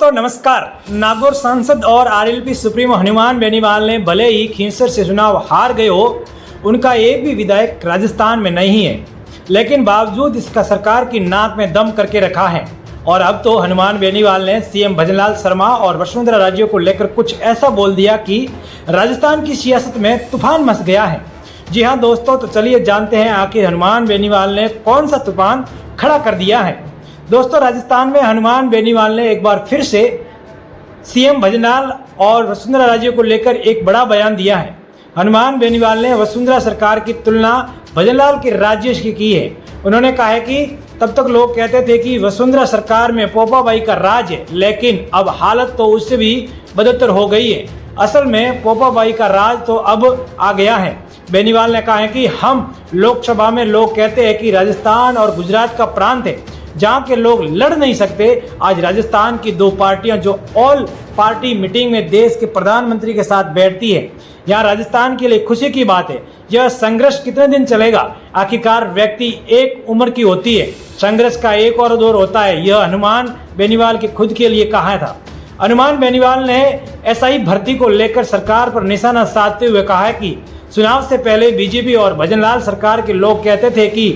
दोस्तों नमस्कार। नागौर सांसद और आरएलपी सुप्रीमो हनुमान बेनीवाल ने भले ही खींसर से चुनाव हार गए हो, उनका एक भी विधायक राजस्थान में नहीं है, लेकिन बावजूद इसका सरकार की नाक में दम करके रखा है। और अब तो हनुमान बेनीवाल ने सीएम भजनलाल शर्मा और वसुंधरा राजे को लेकर कुछ ऐसा बोल दिया कि राजस्थान की सियासत में तूफान मच गया है। जी हाँ दोस्तों, तो चलिए जानते हैं आखिर हनुमान बेनीवाल ने कौन सा तूफान खड़ा कर दिया है। दोस्तों, राजस्थान में हनुमान बेनीवाल ने एक बार फिर से सीएम भजनलाल और वसुंधरा राजे को लेकर एक बड़ा बयान दिया है। हनुमान बेनीवाल ने वसुंधरा सरकार की तुलना भजनलाल के राज्य की की है। उन्होंने कहा है कि तब तक लोग कहते थे कि वसुंधरा सरकार में पोपाबाई का राज है, लेकिन अब हालत तो उससे भी बदतर हो गई है। असल में पोपाबाई का राज तो अब आ गया है। बेनीवाल ने कहा है कि हम लोकसभा में लोग कहते हैं कि राजस्थान और गुजरात का प्रांत है जहां के लोग लड़ नहीं सकते। आज राजस्थान की दो पार्टियां जो ऑल पार्टी मीटिंग में देश के प्रधानमंत्री के साथ बैठती है, यहाँ राजस्थान के लिए खुशी की बात है। यह संघर्ष कितने दिन चलेगा? आखिरकार व्यक्ति एक उम्र की होती है, संघर्ष का एक और दौर होता है। यह हनुमान बेनीवाल के खुद के लिए कहा था। हनुमान बेनीवाल ने एसआई भर्ती को लेकर सरकार पर निशाना साधते हुए कहा है कि चुनाव से पहले बीजेपी और भजनलाल सरकार के लोग कहते थे कि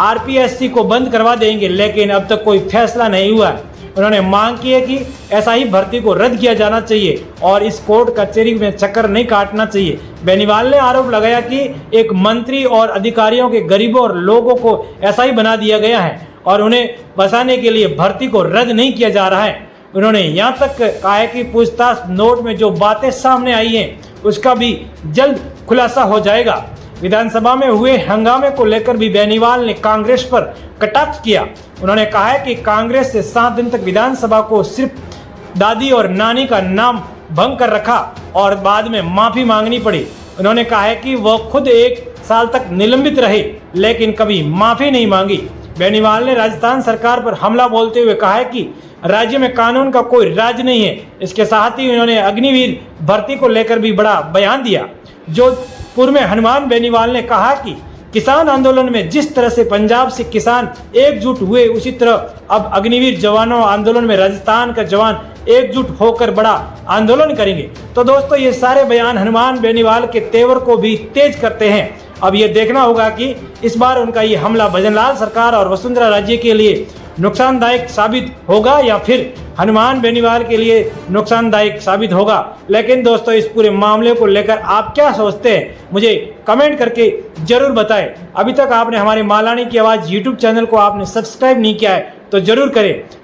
आरपीएससी को बंद करवा देंगे, लेकिन अब तक कोई फैसला नहीं हुआ है। उन्होंने मांग की है कि एसआई भर्ती को रद्द किया जाना चाहिए और इस कोर्ट कचहरी में चक्कर नहीं काटना चाहिए। बेनीवाल ने आरोप लगाया कि एक मंत्री और अधिकारियों के गरीबों और लोगों को एसआई बना दिया गया है और उन्हें बचाने के लिए भर्ती को रद्द नहीं किया जा रहा है। उन्होंने यहाँ तक कहा है कि पूछताछ नोट में जो बातें सामने आई हैं उसका भी जल्द खुलासा हो जाएगा। विधानसभा में हुए हंगामे को लेकर भी बेनीवाल ने कांग्रेस पर कटाक्ष किया। उन्होंने कहा है कि कांग्रेस से 7 दिन तक विधानसभा को सिर्फ दादी और नानी का नाम भंग कर रखा और बाद में माफी मांगनी पड़ी। उन्होंने कहा है कि वह खुद 1 साल तक निलंबित रहे, लेकिन कभी माफी नहीं मांगी। बेनीवाल ने राजस्थान सरकार पर हमला बोलते हुए कहा है कि राज्य में कानून का कोई राज नहीं है। इसके साथ ही उन्होंने अग्निवीर भर्ती को लेकर भी बड़ा बयान दिया। जोधपुर में हनुमान बेनीवाल ने कहा कि किसान आंदोलन में जिस तरह से पंजाब से किसान एकजुट हुए, उसी तरह अब अग्निवीर जवानों आंदोलन में राजस्थान का जवान एकजुट होकर बड़ा आंदोलन करेंगे। तो दोस्तों, ये सारे बयान हनुमान बेनीवाल के तेवर को भी तेज करते हैं। अब ये देखना होगा कि इस बार उनका ये हमला भजनलाल सरकार और वसुंधरा राजे के लिए नुकसानदायक साबित होगा या फिर हनुमान बेनीवाल के लिए नुकसानदायक साबित होगा। लेकिन दोस्तों, इस पूरे मामले को लेकर आप क्या सोचते हैं, मुझे कमेंट करके जरूर बताएं। अभी तक आपने हमारे मालानी की आवाज़ यूट्यूब चैनल को आपने सब्सक्राइब नहीं किया है तो जरूर करें।